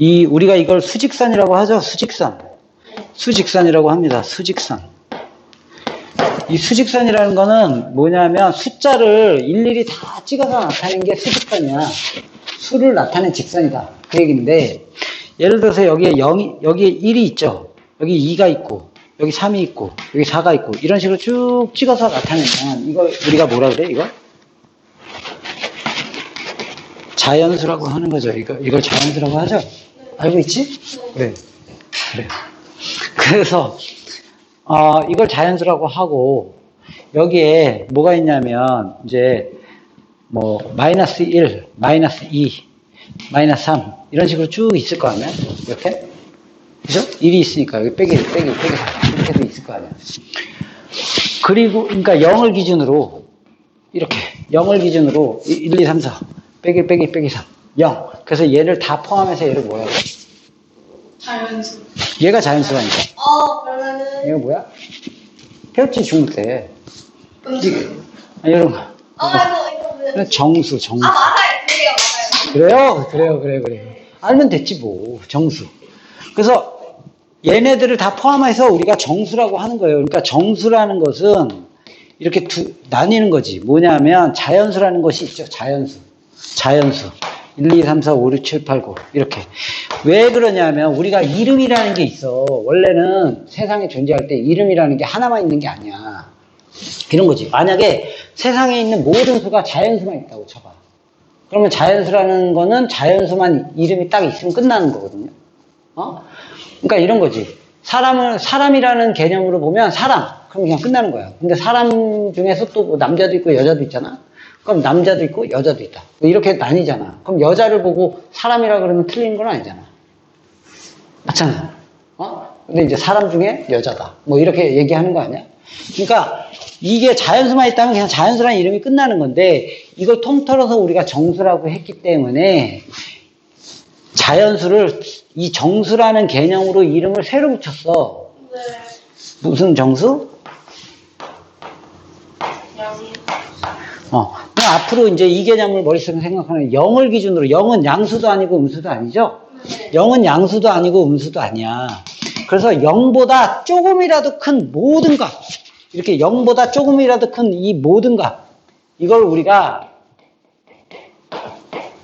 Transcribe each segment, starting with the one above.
우리가 이걸 수직선이라고 하죠. 수직선. 수직선이라고 합니다. 수직선. 이 수직선이라는 거는 뭐냐면 숫자를 일일이 다 찍어서 나타내는 게 수직선이야. 수를 나타낸 직선이다. 그 얘기인데, 예를 들어서 여기에 1이 있죠. 여기 2가 있고, 여기 3이 있고, 여기 4가 있고, 이런 식으로 쭉 찍어서 나타내면, 이거 우리가 뭐라 그래, 이거? 자연수라고 하는 거죠. 이걸 자연수라고 하죠? 알고 있지? 그래. 그래서, 이걸 자연수라고 하고, 여기에 뭐가 있냐면, 이제, 마이너스 1, 마이너스 2, 마이너스 3, 이런 식으로 쭉 있을 거 아니야? 이렇게? 그죠? 1이 있으니까, 여기 빼기 4, 이렇게도 있을 거 아니야? 그리고, 그러니까 0을 기준으로, 이렇게, 0을 기준으로, 1, 2, 3, 4, 빼기 3, 0. 그래서 얘를 다 포함해서 얘를 뭐라고? 자연수. 얘가 자연수라니까. 그러면은. 얘가 뭐야? 배웠지, 중국 때. 이런 거. 이거 정수. 맞아요. 그래요. 알면 됐지, 뭐. 정수. 그래서 얘네들을 다 포함해서 우리가 정수라고 하는 거예요. 그러니까 정수라는 것은 이렇게 나뉘는 거지. 뭐냐면 자연수라는 것이 있죠. 자연수. 1, 2, 3, 4, 5, 6, 7, 8, 9 이렇게. 왜 그러냐면 우리가 이름이라는 게 있어. 원래는 세상에 존재할 때 이름이라는 게 하나만 있는 게 아니야. 이런 거지. 만약에 세상에 있는 모든 수가 자연수만 있다고 쳐봐. 그러면 자연수라는 거는 자연수만 이름이 딱 있으면 끝나는 거거든요. 그러니까 이런 거지. 사람이라는 개념으로 보면 사람. 그럼 그냥 끝나는 거야. 근데 사람 중에서 또 뭐 남자도 있고 여자도 있잖아. 그럼 남자도 있고 여자도 있다. 이렇게 나뉘잖아. 그럼 여자를 보고 사람이라 그러면 틀린 건 아니잖아. 맞잖아. 근데 이제 사람 중에 여자다. 뭐 이렇게 얘기하는 거 아니야? 그러니까 이게 자연수만 있다면 그냥 자연수라는 이름이 끝나는 건데 이걸 통틀어서 우리가 정수라고 했기 때문에 자연수를 이 정수라는 개념으로 이름을 새로 붙였어. 네. 무슨 정수? 그럼 앞으로 이제 이 개념을 머릿속에 생각하면 0을 기준으로 0은 양수도 아니고 음수도 아니죠? 네. 0은 양수도 아니고 음수도 아니야. 그래서 0보다 조금이라도 큰 모든 값, 이렇게 0보다 조금이라도 큰 이 모든 값, 이걸 우리가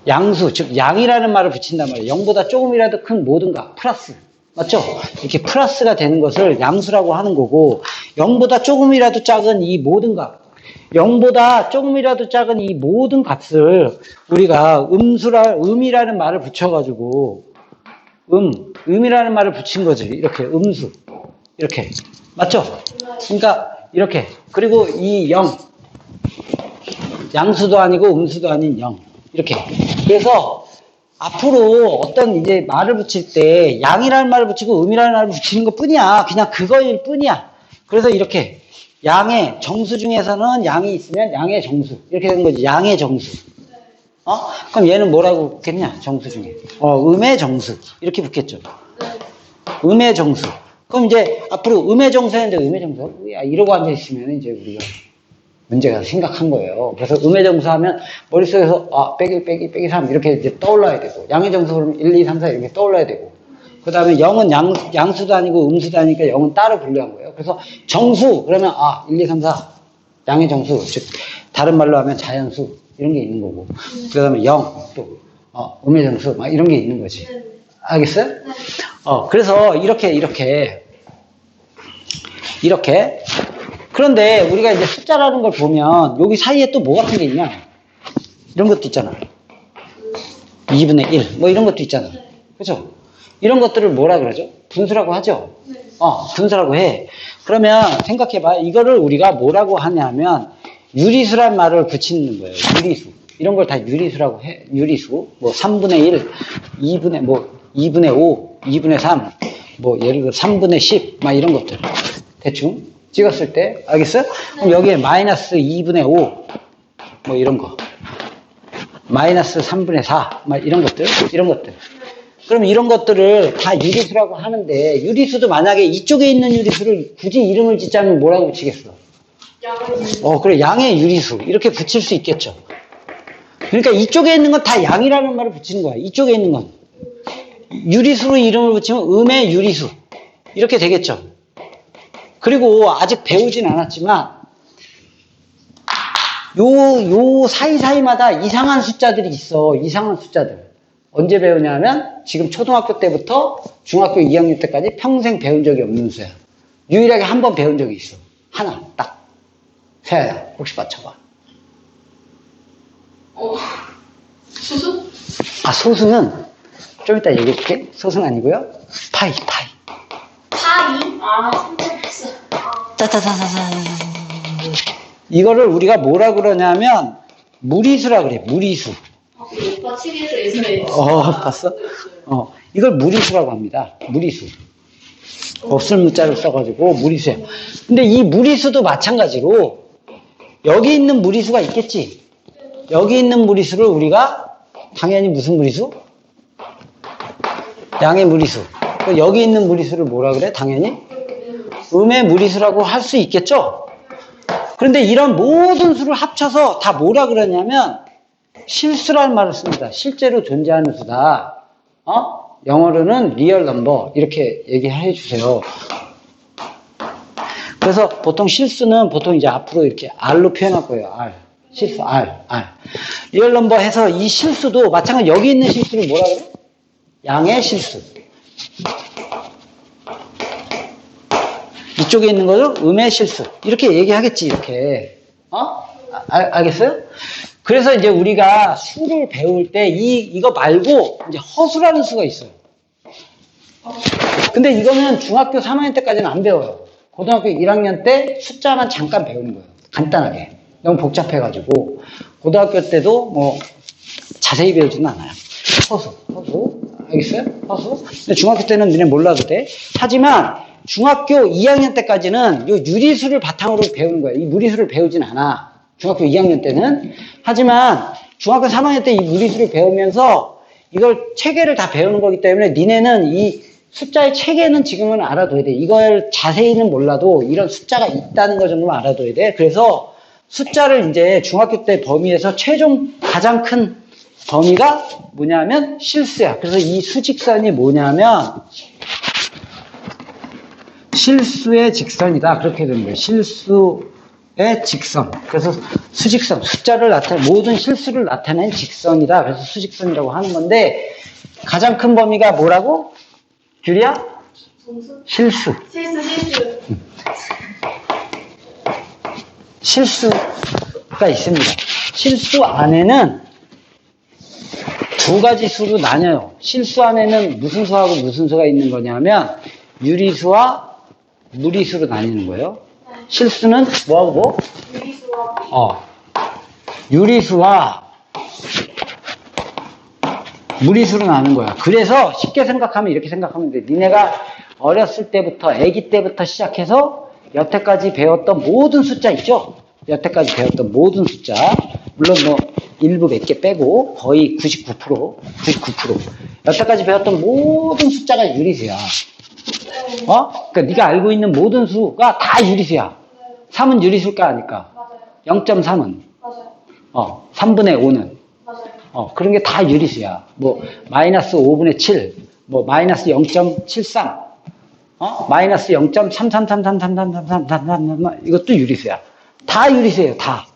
양수, 즉 양이라는 말을 붙인단 말이에요. 0보다 조금이라도 큰 모든 값, 플러스. 맞죠? 이렇게 플러스가 되는 것을 양수라고 하는 거고 0보다 조금이라도 작은 이 모든 값, 0보다 조금이라도 작은 이 모든 값을 우리가 음이라는 말을 붙여가지고 음이라는 말을 붙인 거지. 이렇게 음수. 이렇게. 맞죠? 그러니까 이렇게. 그리고 이 0. 양수도 아니고 음수도 아닌 0. 이렇게. 그래서 앞으로 어떤 이제 말을 붙일 때 양이라는 말을 붙이고 음이라는 말을 붙이는 것 뿐이야. 그냥 그거일 뿐이야. 그래서 이렇게 양의 정수 중에서는 양이 있으면 양의 정수. 이렇게 되는 거지. 양의 정수. 그럼 얘는 뭐라고 붙겠냐? 정수 중에. 음의 정수. 이렇게 붙겠죠. 음의 정수. 그럼 이제 앞으로 음의 정수 했는데 음의 정수? 야, 이러고 앉아있으면 이제 우리가 문제가 심각한 거예요. 그래서 음의 정수 하면 머릿속에서 빼기 3 이렇게 이제 떠올라야 되고 양의 정수 그러면 1, 2, 3, 4 이렇게 떠올라야 되고 그 다음에 0은 양수도 아니고 음수도 아니니까 0은 따로 분류한 거예요. 그래서 정수 그러면 1, 2, 3, 4 양의 정수 즉 다른 말로 하면 자연수 이런 게 있는 거고 그 다음에 0 또 음의 정수 막 이런 게 있는 거지. 알겠어요? 그래서 이렇게 그런데 우리가 이제 숫자라는 걸 보면 여기 사이에 또 뭐 같은 게 있냐? 이런 것도 있잖아. 2분의 1 뭐 이런 것도 있잖아. 그죠? 이런 것들을 뭐라 그러죠? 분수라고 하죠? 분수라고 해. 그러면 생각해봐. 이거를 우리가 뭐라고 하냐면 유리수란 말을 붙이는 거예요. 유리수. 이런 걸 다 유리수라고 해. 유리수. 뭐 3분의 1, 2분의 5, 2분의 3, 뭐 예를 들어 3분의 10, 막 이런 것들. 대충 찍었을 때. 알겠어요? 그럼 여기에 마이너스 2분의 5, 뭐 이런 거. 마이너스 3분의 4, 막 이런 것들. 그럼 이런 것들을 다 유리수라고 하는데 유리수도 만약에 이쪽에 있는 유리수를 굳이 이름을 짓자면 뭐라고 붙이겠어? 그래 양의 유리수 이렇게 붙일 수 있겠죠. 그러니까 이쪽에 있는 건 다 양이라는 말을 붙이는 거야. 이쪽에 있는 건 유리수로 이름을 붙이면 음의 유리수. 이렇게 되겠죠. 그리고 아직 배우진 않았지만, 요 사이사이마다 이상한 숫자들이 있어. 이상한 숫자들. 언제 배우냐면, 지금 초등학교 때부터 중학교 2학년 때까지 평생 배운 적이 없는 수야. 유일하게 한 번 배운 적이 있어. 하나, 딱. 세아야, 혹시 맞춰봐. 수수? 아, 소수는 좀 이따 얘기해줄게. 소수는 아니고요. 파이. 파이? 아, 진짜. 짜자자자자. 이거를 우리가 뭐라 그러냐면 무리수라 그래. 무리수. 오빠 책에서 예전에. 봤어? 이걸 무리수라고 합니다. 무리수. 없을 문자를 써가지고 무리수야. 근데 이 무리수도 마찬가지로 여기 있는 무리수가 있겠지. 여기 있는 무리수를 우리가 당연히 무슨 무리수? 양의 무리수. 여기 있는 무리수를 뭐라 그래? 당연히 음의 무리수라고 할 수 있겠죠? 그런데 이런 모든 수를 합쳐서 다 뭐라 그러냐면 실수라는 말을 씁니다. 실제로 존재하는 수다. 영어로는 real number 이렇게 얘기해 주세요. 그래서 보통 실수는 보통 이제 앞으로 이렇게 R로 표현할 거예요. R. 실수 R. real number 해서 이 실수도 마찬가지 여기 있는 실수를 뭐라 그래? 양의 실수. 이쪽에 있는 거죠? 음의 실수. 이렇게 얘기하겠지, 이렇게. 알겠어요? 그래서 이제 우리가 수를 배울 때 이거 말고 이제 허수라는 수가 있어요. 근데 이거는 중학교 3학년 때까지는 안 배워요. 고등학교 1학년 때 숫자만 잠깐 배우는 거예요. 간단하게. 너무 복잡해가지고. 고등학교 때도 뭐 자세히 배우지는 않아요. 허수. 알겠어요? 허수. 근데 중학교 때는 너네 몰라도 돼. 하지만 중학교 2학년 때까지는 이 유리수를 바탕으로 배우는 거예요. 이 무리수를 배우진 않아. 중학교 2학년 때는. 하지만 중학교 3학년 때 이 무리수를 배우면서 이걸 체계를 다 배우는 거기 때문에 니네는 이 숫자의 체계는 지금은 알아둬야 돼. 이걸 자세히는 몰라도 이런 숫자가 있다는 거 정도는 알아둬야 돼. 그래서 숫자를 이제 중학교 때 범위에서 최종 가장 큰 범위가 뭐냐면 실수야. 그래서 이 수직선이 뭐냐면 실수의 직선이다. 그렇게 되는 거예요. 실수의 직선. 그래서 수직선, 숫자를 모든 실수를 나타낸 직선이다. 그래서 수직선이라고 하는 건데 가장 큰 범위가 뭐라고? 규리야? 실수. 실수가 있습니다. 실수 안에는 두 가지 수로 나뉘어요. 실수 안에는 무슨 수하고 무슨 수가 있는 거냐면 유리수와 무리수로 나뉘는 거예요. 실수는 뭐하고 뭐? 유리수와 무리수로 나누는 거야. 그래서 쉽게 생각하면 이렇게 생각하면 돼. 니네가 어렸을 때부터, 아기 때부터 시작해서 여태까지 배웠던 모든 숫자 있죠? 여태까지 배웠던 모든 숫자. 물론 뭐 일부 몇 개 빼고 거의 99%. 여태까지 배웠던 모든 숫자가 유리수야. 그러니까 네가 알고 있는 모든 수가 다 유리수야. 3은 유리수일까 아닐까? 0.3은? 3분의 5는? 그런 게 다 유리수야. 뭐 마이너스 5분의 7, 뭐 마이너스 0.73, 마이너스 0.333333333 이것도 유리수야. 다 유리수예요. 다.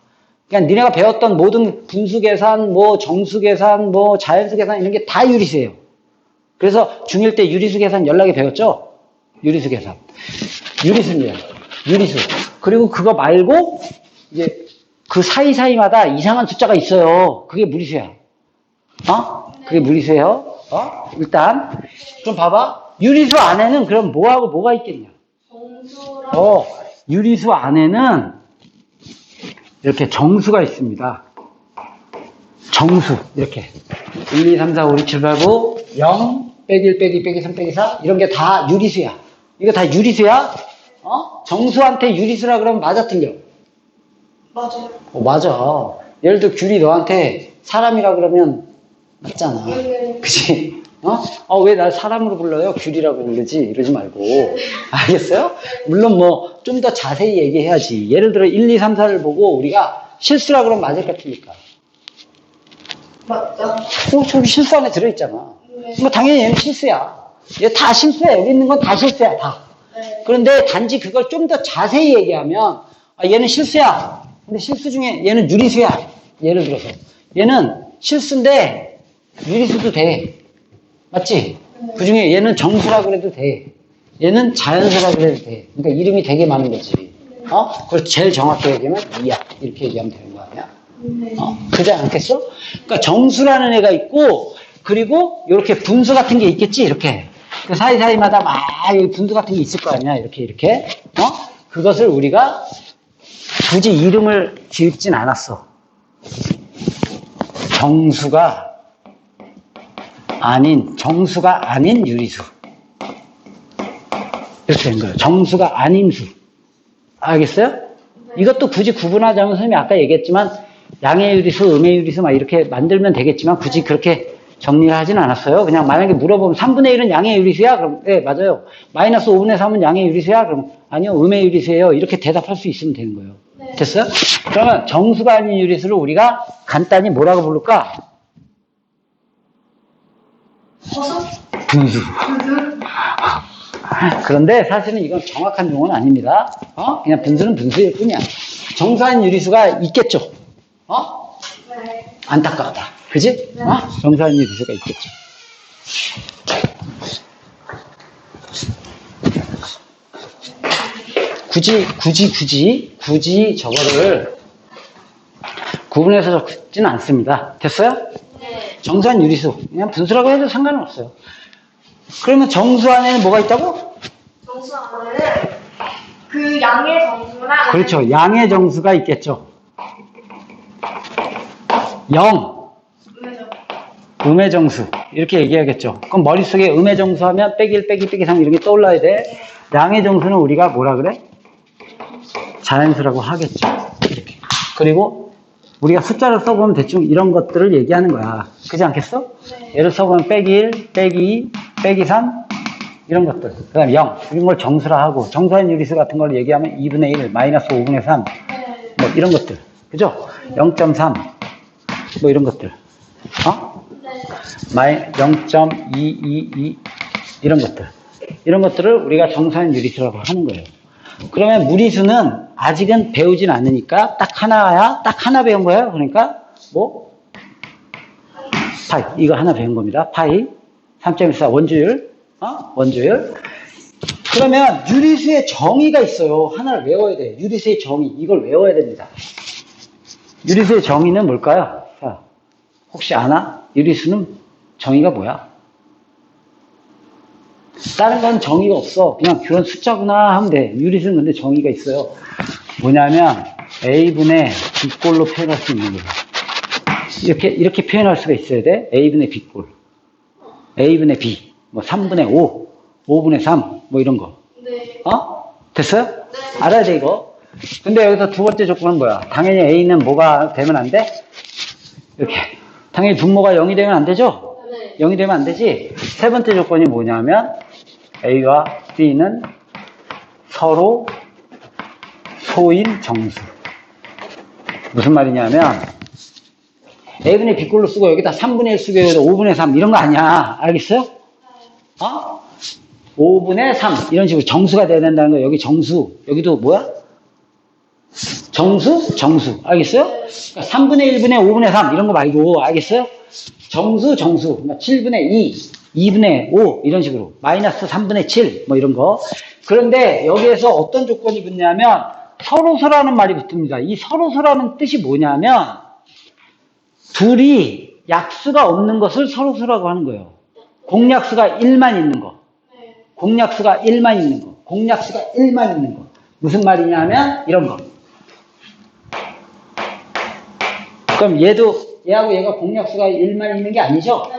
그러니까 니네가 배웠던 모든 분수 계산, 뭐 정수 계산, 뭐 자연수 계산 이런 게 다 유리수예요. 그래서 중1 때 유리수 계산 연락에 배웠죠? 유리수 계산. 유리수입니다. 유리수. 그리고 그거 말고 이제 그 사이사이마다 이상한 숫자가 있어요. 그게 무리수야. 그게 무리수예요. 일단 그럼 봐봐. 유리수 안에는 그럼 뭐하고 뭐가 있겠냐? 유리수 안에는 이렇게 정수가 있습니다. 정수 이렇게 1, 2, 3, 4, 5, 6, 7, 8, 9 0 빼기 1 빼기 2 빼기 3 빼기 4 이런 게 다 유리수야. 이거 다 유리수야? 정수한테 유리수라 그러면 맞아 틀려? 맞아요. 맞아. 예를 들어 귤이 너한테 사람이라 그러면 맞잖아. 그치? 왜 날 사람으로 불러요? 귤이라고 부르지? 이러지 말고. 알겠어요? 물론 뭐 좀 더 자세히 얘기해야지. 예를 들어 1, 2, 3, 4를 보고 우리가 실수라 그러면 맞을까 틀릴까? 맞다. 저기 실수 안에 들어있잖아. 뭐 당연히 얘는 실수야. 얘 다 실수야. 여기 있는 건 다 실수야, 다. 네. 그런데 단지 그걸 좀 더 자세히 얘기하면, 아, 얘는 실수야. 근데 실수 중에 얘는 유리수야. 예를 들어서. 얘는 실수인데 유리수도 돼. 맞지? 그 중에 얘는 정수라고 그래도 돼. 얘는 자연수라고 그래도 돼. 그러니까 이름이 되게 많은 거지. 그걸 제일 정확하게 얘기하면 이야. 이렇게 얘기하면 되는 거 아니야? 그러지 않겠어? 그러니까 정수라는 애가 있고, 그리고 이렇게 분수 같은 게 있겠지? 이렇게. 그 사이사이마다 막 분수 같은 게 있을 거 아니야? 이렇게. 그것을 우리가 굳이 이름을 지을진 않았어. 정수가 아닌 유리수. 이렇게 된 거예요. 정수가 아닌 수. 알겠어요? 이것도 굳이 구분하자면 선생님이 아까 얘기했지만 양의 유리수, 음의 유리수 막 이렇게 만들면 되겠지만 굳이 그렇게 정리를 하진 않았어요. 그냥 만약에 물어보면 3분의 1은 양의 유리수야? 그럼 네, 맞아요. 마이너스 5분의 3은 양의 유리수야? 그럼 아니요, 음의 유리수예요. 이렇게 대답할 수 있으면 되는 거예요. 네. 됐어요? 그러면 정수가 아닌 유리수를 우리가 간단히 뭐라고 부를까? 버섯? 분수. 그런데 사실은 이건 정확한 용어는 아닙니다. 그냥 분수는 분수일 뿐이야. 정수한 유리수가 있겠죠. 네. 안타깝다. 그지? 네. 정수한 유리수가 있겠죠. 굳이 저거를 구분해서 적지는 않습니다. 됐어요? 네. 정수한 유리수. 그냥 분수라고 해도 상관은 없어요. 그러면 정수 안에는 뭐가 있다고? 정수 안에는 그 양의 정수랑 그렇죠. 양의 정수가 있겠죠. 0. 음의 정수. 이렇게 얘기하겠죠. 그럼 머릿속에 음의 정수 하면 빼기 1, 빼기 3 이런 게 떠올라야 돼. 양의 정수는 우리가 뭐라 그래? 자연수라고 하겠죠. 이렇게. 그리고 우리가 숫자를 써보면 대충 이런 것들을 얘기하는 거야. 그렇지 않겠어? 네. 예를 써보면 빼기 1, 빼기 2, 빼기 3 이런 것들. 그 다음에 0. 이런 걸 정수라 하고 정수한 유리수 같은 걸 얘기하면 2분의 1, 마이너스 5분의 3 네. 뭐 이런 것들. 그죠? 0.3 뭐 이런 것들. 네. 0.222 이런 것들. 이런 것들을 우리가 정수한 유리수라고 하는 거예요. 그러면 무리수는 아직은 배우진 않으니까 딱 하나 배운 거예요. 그러니까 뭐? 파이. 이거 하나 배운 겁니다. 파이. 3.14 원주율. 원주율. 그러면 유리수의 정의가 있어요. 하나를 외워야 돼. 유리수의 정의. 이걸 외워야 됩니다. 유리수의 정의는 뭘까요? 자, 혹시 아나? 유리수는 정의가 뭐야? 다른 건 정의가 없어. 그냥 그런 숫자구나 하면 돼. 유리수는 근데 정의가 있어요. 뭐냐면 A분의 B꼴로 표현할 수 있는 거예요. 이렇게 표현할 수가 있어야 돼. A분의 B꼴. A분의 B. 뭐 3분의 5. 5분의 3. 뭐 이런 거. 네. 됐어요? 네. 알아야 돼, 이거. 근데 여기서 두 번째 조건은 뭐야? 당연히 A는 뭐가 되면 안 돼? 이렇게. 당연히 분모가 0이 되면 안 되죠? 네. 0이 되면 안 되지? 세 번째 조건이 뭐냐면 A와 B는 서로 소인 정수. 무슨 말이냐면 A분의 B꼴로 쓰고 여기다 3분의 1 쓰고 여기다 5분의 3 이런 거 아니야. 알겠어요? 5분의 3 이런 식으로 정수가 돼야 된다는 거. 여기 정수. 여기도 뭐야? 정수. 알겠어요? 그러니까 3분의 1분의 5분의 3 이런 거 말고 알겠어요? 정수. 그러니까 7분의 2, 2분의 5 이런 식으로 마이너스 3분의 7 뭐 이런 거. 그런데 여기에서 어떤 조건이 붙냐면 서로서라는 말이 붙습니다. 이 서로서라는 뜻이 뭐냐면 둘이 약수가 없는 것을 서로서라고 하는 거예요. 공약수가 1만 있는 거. 공약수가 1만 있는 거. 공약수가 1만 있는 거. 무슨 말이냐면 이런 거. 그럼 얘하고 얘가 공약수가 1만 있는 게 아니죠?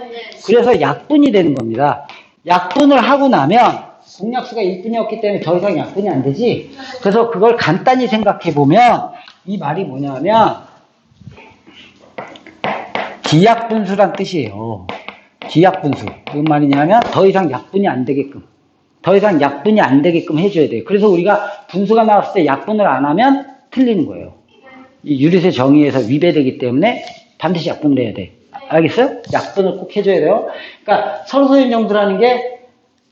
그래서 약분이 되는 겁니다. 약분을 하고 나면 공약수가 1분이었기 때문에 더 이상 약분이 안 되지. 그래서 그걸 간단히 생각해 보면 이 말이 뭐냐면 기약분수란 뜻이에요. 기약분수. 무슨 말이냐면 더 이상 약분이 안 되게끔. 더 이상 약분이 안 되게끔 해줘야 돼요. 그래서 우리가 분수가 나왔을 때 약분을 안 하면 틀리는 거예요. 이 유리수의 정의에서 위배되기 때문에 반드시 약분을 해야 돼. 알겠어요? 약분을 꼭 해줘야 돼요. 그러니까 설소연 정수라는 게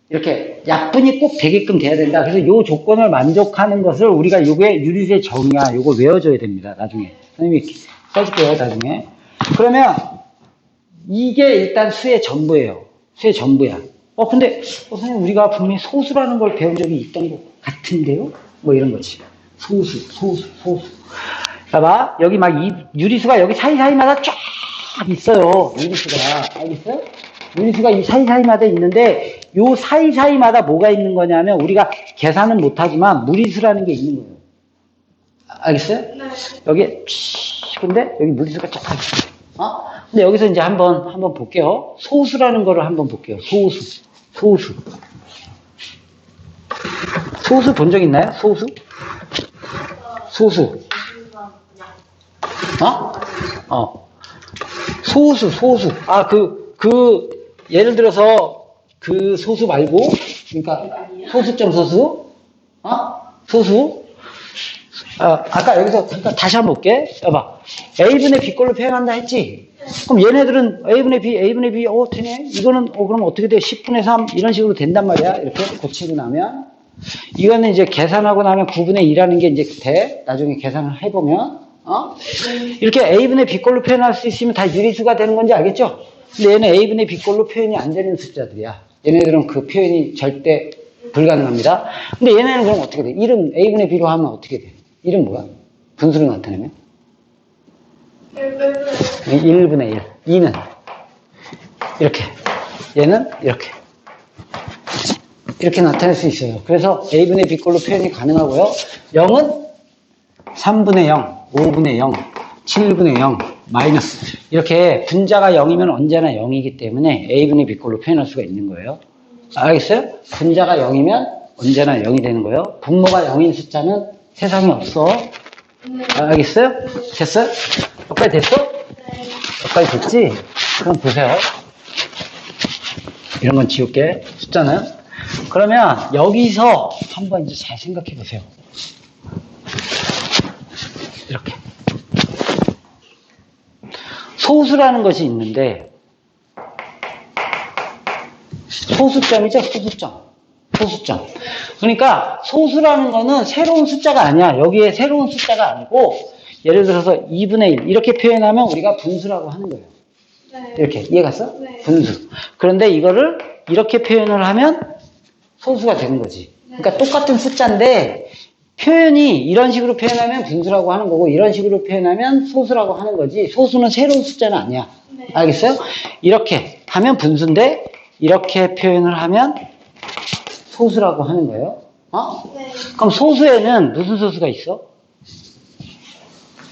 이렇게 약분이 꼭 되게끔 돼야 된다. 그래서 요 조건을 만족하는 것을 우리가 요게 유리수의 정의야. 요거 외워줘야 됩니다. 나중에. 선생님이 써줄게요. 나중에. 그러면 이게 일단 수의 전부예요. 수의 전부야. 근데 선생님 우리가 분명히 소수라는 걸 배운 적이 있던 것 같은데요? 뭐 이런 거지. 소수. 봐봐. 여기 막 유리수가 여기 사이사이마다 쫙 있어요. 유리수가. 알겠어요? 유리수가 이 사이사이마다 있는데 요 사이사이마다 뭐가 있는 거냐면 우리가 계산은 못하지만 무리수라는 게 있는 거예요. 알겠어요? 네. 여기 근데 여기 무리수가 쫙 있어요. 근데 여기서 이제 한번 볼게요. 소수라는 거를 한번 볼게요. 소수 본 적 있나요? 소수. 소수. 예를 들어서 그 소수 말고, 그러니까 소수점 소수, 소수. 아까 여기서 잠깐 다시 한번 볼게. 봐봐. A분의 B꼴로 표현한다 했지? 그럼 얘네들은 A분의 B, 되네? 이거는, 그럼 어떻게 돼? 10분의 3, 이런 식으로 된단 말이야. 이렇게 고치고 나면. 이거는 이제 계산하고 나면 9분의 2라는 게 이제 돼. 나중에 계산을 해보면. 이렇게 A분의 B꼴로 표현할 수 있으면 다 유리수가 되는 건지 알겠죠? 근데 얘는 A분의 B꼴로 표현이 안 되는 숫자들이야. 얘네들은 그 표현이 절대 불가능합니다. 근데 얘네는 그럼 어떻게 돼? 1은 A분의 B로 하면 어떻게 돼? 1은 뭐야? 분수로 나타내면? 1분의 1. 2는 이렇게. 얘는 이렇게. 이렇게 나타낼 수 있어요. 그래서 A분의 B꼴로 표현이 가능하고요. 0은 3분의 0, 5분의 0, 7분의 0, 마이너스. 이렇게 분자가 0이면 언제나 0이기 때문에 A분의 B꼴로 표현할 수가 있는 거예요. 알겠어요? 분자가 0이면 언제나 0이 되는 거예요. 분모가 0인 숫자는 세상에 없어. 알겠어요? 됐어요? 여기까지 됐어? 여기까지 됐지? 그럼 보세요. 이런 건 지울게. 숫자는. 그러면 여기서 한번 이제 잘 생각해 보세요. 이렇게. 소수라는 것이 있는데, 소수점이죠, 소수점. 그러니까 소수라는 거는 새로운 숫자가 아니야. 여기에 새로운 숫자가 아니고, 예를 들어서 2분의 1 이렇게 표현하면 우리가 분수라고 하는 거예요. 네. 이렇게 이해갔어? 네. 분수. 그런데 이거를 이렇게 표현을 하면 소수가 되는 거지. 그러니까 똑같은 숫자인데 표현이 이런 식으로 표현하면 분수라고 하는 거고 이런 식으로 표현하면 소수라고 하는 거지. 소수는 새로운 숫자는 아니야. 네. 알겠어요? 이렇게 하면 분수인데 이렇게 표현을 하면 소수라고 하는 거예요. 네. 그럼 소수에는 무슨 소수가 있어?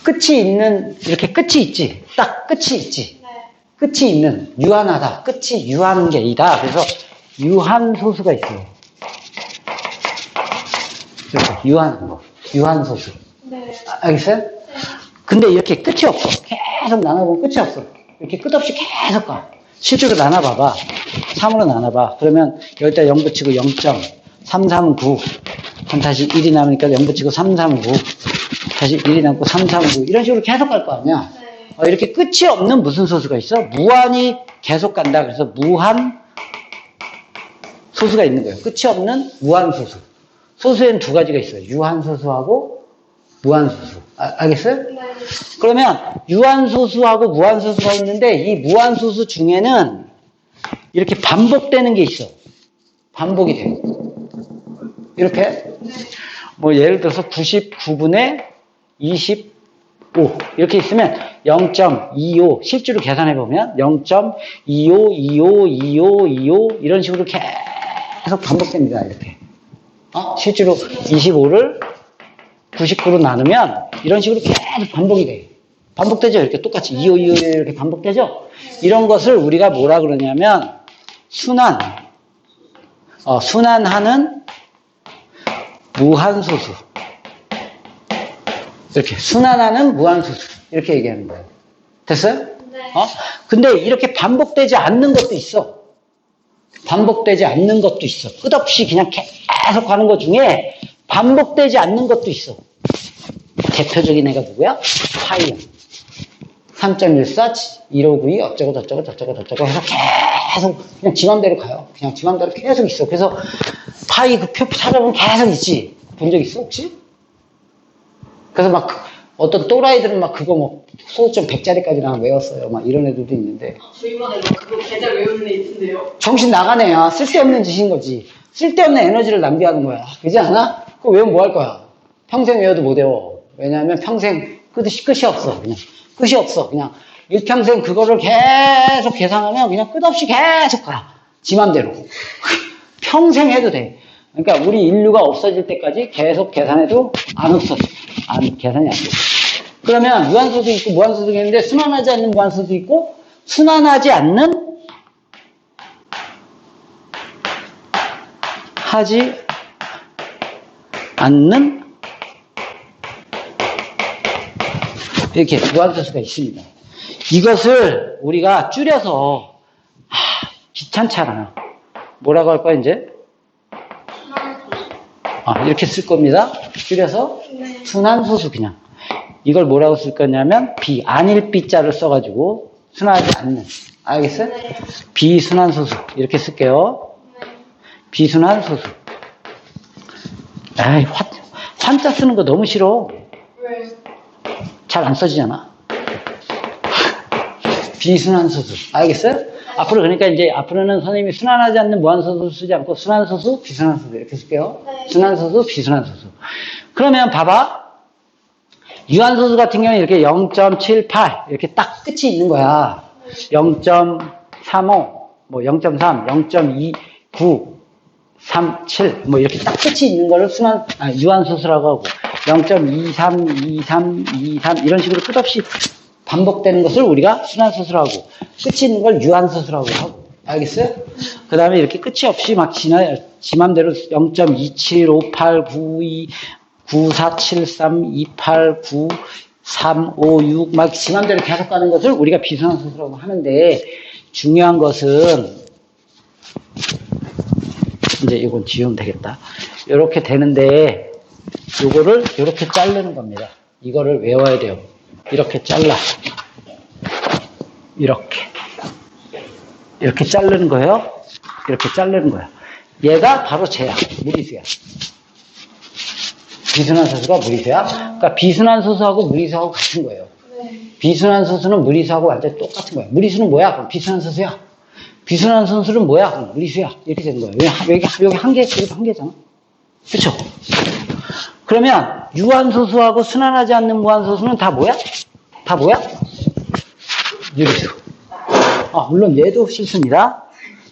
끝이 있는, 이렇게 끝이 있지. 딱 끝이 있지. 네. 끝이 있는, 유한하다. 끝이 유한계이다. 그래서 유한소수가 있어요. 이렇게 유한한 거. 유한소수. 네. 알겠어요? 근데 이렇게 끝이 없어. 계속 나눠보면 끝이 없어. 이렇게 끝없이 계속 가. 실제로 나눠봐봐. 3으로 나눠봐. 그러면 여기다 0 붙이고 0.339. 그럼 다시 1이 남으니까 0 붙이고 339. 다시 1이 남고 339. 이런 식으로 계속 갈 거 아니야? 네. 이렇게 끝이 없는 무슨 소수가 있어? 무한히 계속 간다. 그래서 무한 소수가 있는 거예요. 끝이 없는 무한소수. 소수에는 두 가지가 있어요. 유한소수하고 무한소수. 알겠어요? 네. 그러면 유한소수하고 무한소수가 있는데 이 무한소수 중에는 이렇게 반복되는 게 있어. 반복이 돼. 이렇게. 뭐 예를 들어서 99분의 25 이렇게 있으면 0.25 실제로 계산해보면 0.25252525 이런 식으로 계속 반복됩니다. 이렇게. 실제로 25를 99로 나누면 이런 식으로 계속 반복이 돼. 반복되죠? 이렇게 똑같이 25, 25 이렇게 반복되죠? 이런 것을 우리가 뭐라 그러냐면 순환하는 무한소수. 이렇게 순환하는 무한소수. 이렇게 얘기하는 거예요. 됐어요? 네. 근데 이렇게 반복되지 않는 것도 있어. 반복되지 않는 것도 있어. 끝없이 그냥 계속 가는 것 중에 반복되지 않는 것도 있어. 대표적인 애가 누구야? 파이형. 3.14, 1592, 어쩌고 저쩌고 해서 계속 그냥 지 맘대로 가요. 그냥 지 맘대로 계속 있어. 그래서 파이 그 표 찾아보면 계속 있지. 본 적 있어, 혹시? 그래서 막 어떤 또라이들은 막 그거 뭐 소수점 100짜리까지 외웠어요. 막 이런 애들도 있는데. 저희만에 그거 계좌 외우는 애 있던데요. 정신 나가네야. 쓸데없는 짓인 거지. 쓸데없는 에너지를 낭비하는 거야. 그렇지 않아? 그거 외우면 뭐 할 거야? 평생 외워도 못 외워. 왜냐하면 평생 끝이 없어. 그냥 끝이 없어. 그냥 일평생 그거를 계속 계산하면 그냥 끝없이 계속 가. 지 맘대로. 평생 해도 돼. 그러니까 우리 인류가 없어질 때까지 계속 계산해도 안 없어져. 계산이 안 돼. 그러면 유한수도 있고 무한수도 있는데 순환하지 않는 무한수도 있고 순환하지 않는 이렇게 무한소수가 있습니다. 이것을 우리가 줄여서 귀찮잖아. 뭐라고 할 거야 이제? 이렇게 쓸 겁니다. 줄여서 순환소수 그냥. 이걸 뭐라고 쓸 거냐면 아닐 B자를 써가지고 순환하지 않는. 알겠어요? 비순환소수 이렇게 쓸게요. 비순환소수. 에이, 환자 쓰는 거 너무 싫어. 왜? 잘 안 써지잖아. 비순환소수. 알겠어요? 앞으로 그러니까 이제 앞으로는 선생님이 순환하지 않는 무한소수 쓰지 않고 순환소수, 비순환소수 이렇게 쓸게요. 네. 순환소수, 비순환소수. 그러면 봐봐. 유한소수 같은 경우는 이렇게 0.78 이렇게 딱 끝이 있는 거야. 0.35, 뭐 0.3, 0.29, 37, 뭐 이렇게 딱 끝이 있는 거를 유한소수라고 하고 0.23, 23, 23 이런 식으로 끝없이 반복되는 것을 우리가 순환소수라고 하고 끝이 있는 걸 유한소수라고 하고 알겠어요? 그 다음에 이렇게 끝이 없이 막 지 맘대로 0.27, 58, 92, 9473, 28, 9, 3, 5, 6, 막 지 맘대로 계속 가는 것을 우리가 비순환소수라고 하는데, 중요한 것은, 이제 이건 지우면 되겠다. 이렇게 되는데, 요거를 이렇게 자르는 겁니다. 이거를 외워야 돼요. 이렇게 잘라. 이렇게 자르는 거예요. 이렇게 자르는 거야. 얘가 바로 쟤야. 무리수야. 비순환소수가 무리수야. 그러니까 비순환소수하고 무리수하고 같은 거예요. 네. 비순환소수는 무리수하고 완전 똑같은 거야. 무리수는 뭐야? 그럼 비순환소수야. 비순환소수는 뭐야? 그럼 무리수야. 이렇게 되는 거예요. 여기 한 개, 여기 한 개잖아. 그쵸? 그러면 유한소수하고 순환하지 않는 무한소수는 다 뭐야? 다 뭐야? 유리수. 물론 얘도 실수입니다.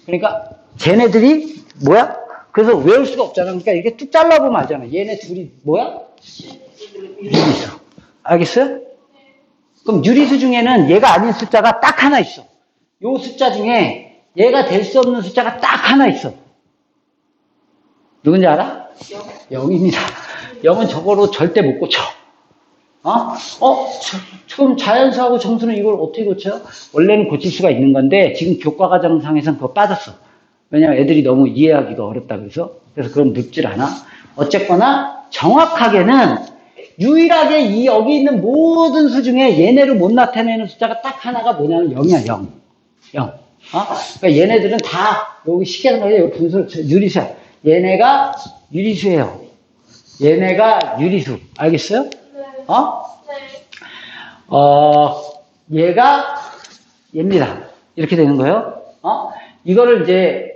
그러니까 쟤네들이 뭐야? 그래서 외울 수가 없잖아. 그러니까 이렇게 뚝 잘라보면 알잖아. 얘네 둘이 뭐야? 유리수. 알겠어요? 그럼 유리수 중에는 얘가 아닌 숫자가 딱 하나 있어. 요 숫자 중에 얘가 될 수 없는 숫자가 딱 하나 있어. 누군지 알아? 0입니다. 0은 저거로 절대 못 고쳐. 그럼 자연수하고 정수는 이걸 어떻게 고쳐요? 원래는 고칠 수가 있는 건데 지금 교과과정상에서는 그거 빠졌어. 왜냐면 애들이 너무 이해하기가 어렵다 그래서 그럼 묻질 않아. 어쨌거나 정확하게는 유일하게 여기 있는 모든 수 중에 얘네를 못 나타내는 숫자가 딱 하나가 뭐냐면 0이야. 0. 그러니까 얘네들은 다 여기 시계는 여기 분수 유리수야. 얘네가 유리수예요. 얘네가 유리수. 알겠어요? 네. 얘가 얘입니다. 이렇게 되는 거예요. 이거를 이제